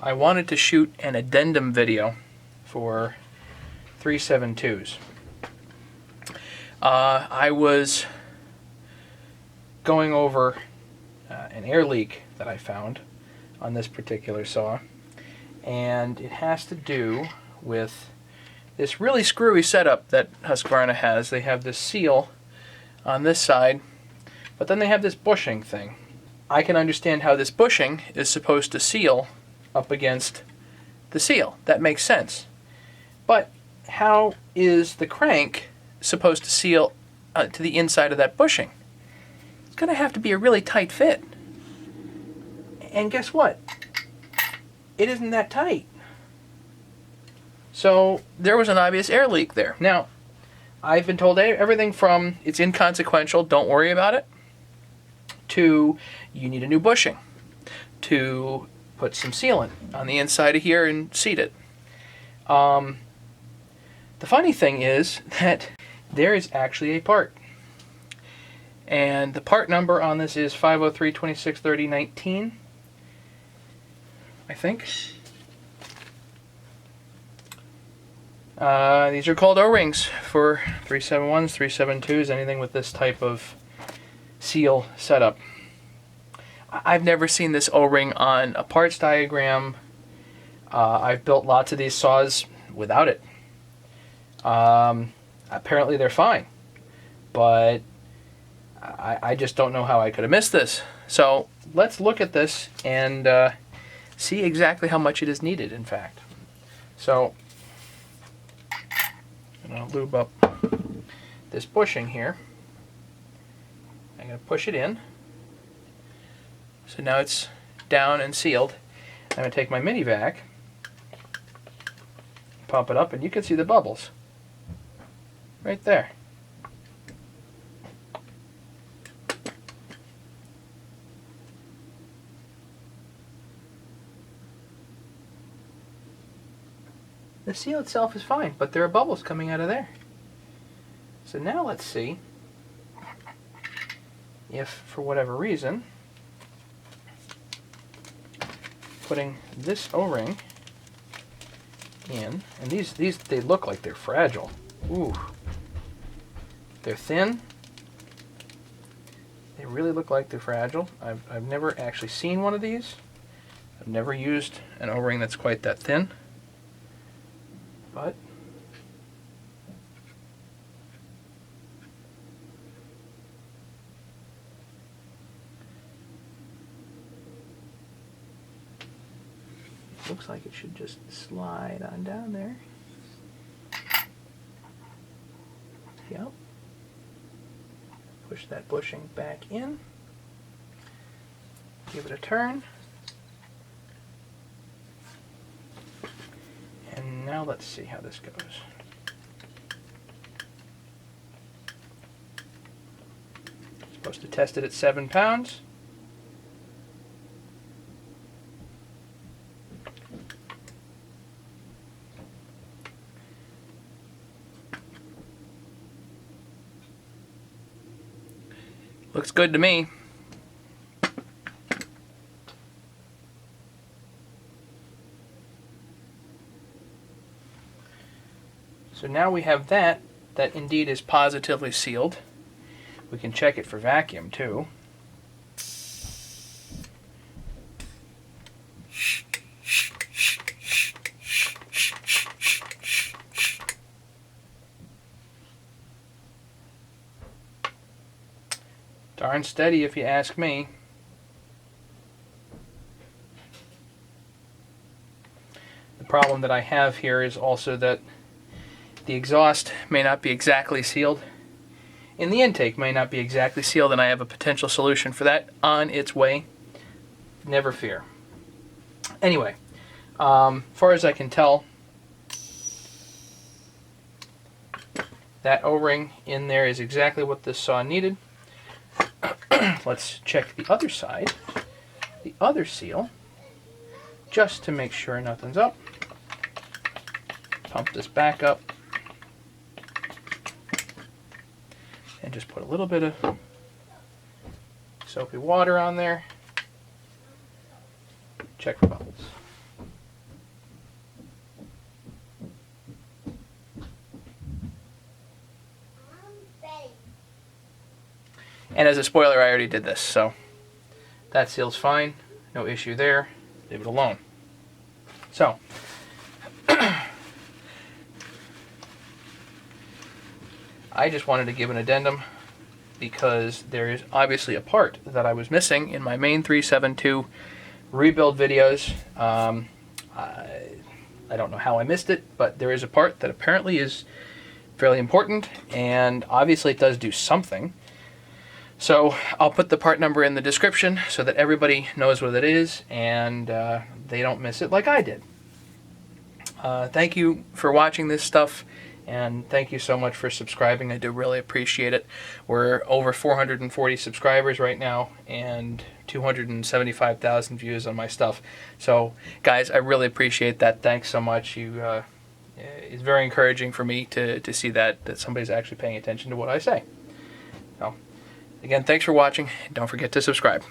I wanted to shoot an addendum video for 372s. I was going over an air leak that I found on this particular saw, and it has to do with this really screwy setup that Husqvarna has. They have this seal on this side, but then they have this bushing thing. I can understand how this bushing is supposed to seal up against the seal. That makes sense. But how is the crank supposed to seal to the inside of that bushing? It's going to have to be a really tight fit. And guess what? It isn't that tight. So there was an obvious air leak there. Now, I've been told everything from it's inconsequential, don't worry about it, to you need a new bushing, to put some sealant on the inside of here and seat it. The funny thing is that there is actually a part. And the part number on this is 503-2630-19, I think. These are called O-rings for 371s, 372s, anything with this type of seal setup. I've never seen this O-ring on a parts diagram. I've built lots of these saws without it. Apparently they're fine, but I just don't know how I could have missed this. So let's look at this and see exactly how much it is needed, in fact. So I'm going to lube up this bushing here. I'm going to push it in. So now it's down and sealed. I'm going to take my mini vac, pump it up, and you can see the bubbles right there. The seal itself is fine, but there are bubbles coming out of there. So now let's see if, for whatever reason, putting this O-ring in, and these they look like they're fragile. Ooh. They're thin. They really look like they're fragile. I've never actually seen one of these. I've never used an O-ring that's quite that thin. But looks like it should just slide on down there. Yep. Push that bushing back in. Give it a turn. And now let's see how this goes. Supposed to test it at 7 pounds. Looks good to me. So now we have that indeed is positively sealed. We can check it for vacuum too. Darn steady if you ask me. The problem that I have here is also that the exhaust may not be exactly sealed, and the intake may not be exactly sealed, and I have a potential solution for that on its way. Never fear. Anyway, far as I can tell, that O-ring in there is exactly what this saw needed. Let's check the other side, the other seal, just to make sure nothing's up. Pump this back up. And just put a little bit of soapy water on there. Check for bubbles. And as a spoiler, I already did this, so that seal's fine. No issue there. Leave it alone. So, I just wanted to give an addendum because there is obviously a part that I was missing in my main 372 rebuild videos. I don't know how I missed it, but there is a part that apparently is fairly important, and obviously it does do something. So I'll put the part number in the description so that everybody knows what it is, and they don't miss it like I did. Thank you for watching this stuff, and thank you so much for subscribing. I do really appreciate it. We're over 440 subscribers right now, and 275,000 views on my stuff. So, guys, I really appreciate that. Thanks so much. It's very encouraging for me to see that somebody's actually paying attention to what I say. So, again, thanks for watching. Don't forget to subscribe.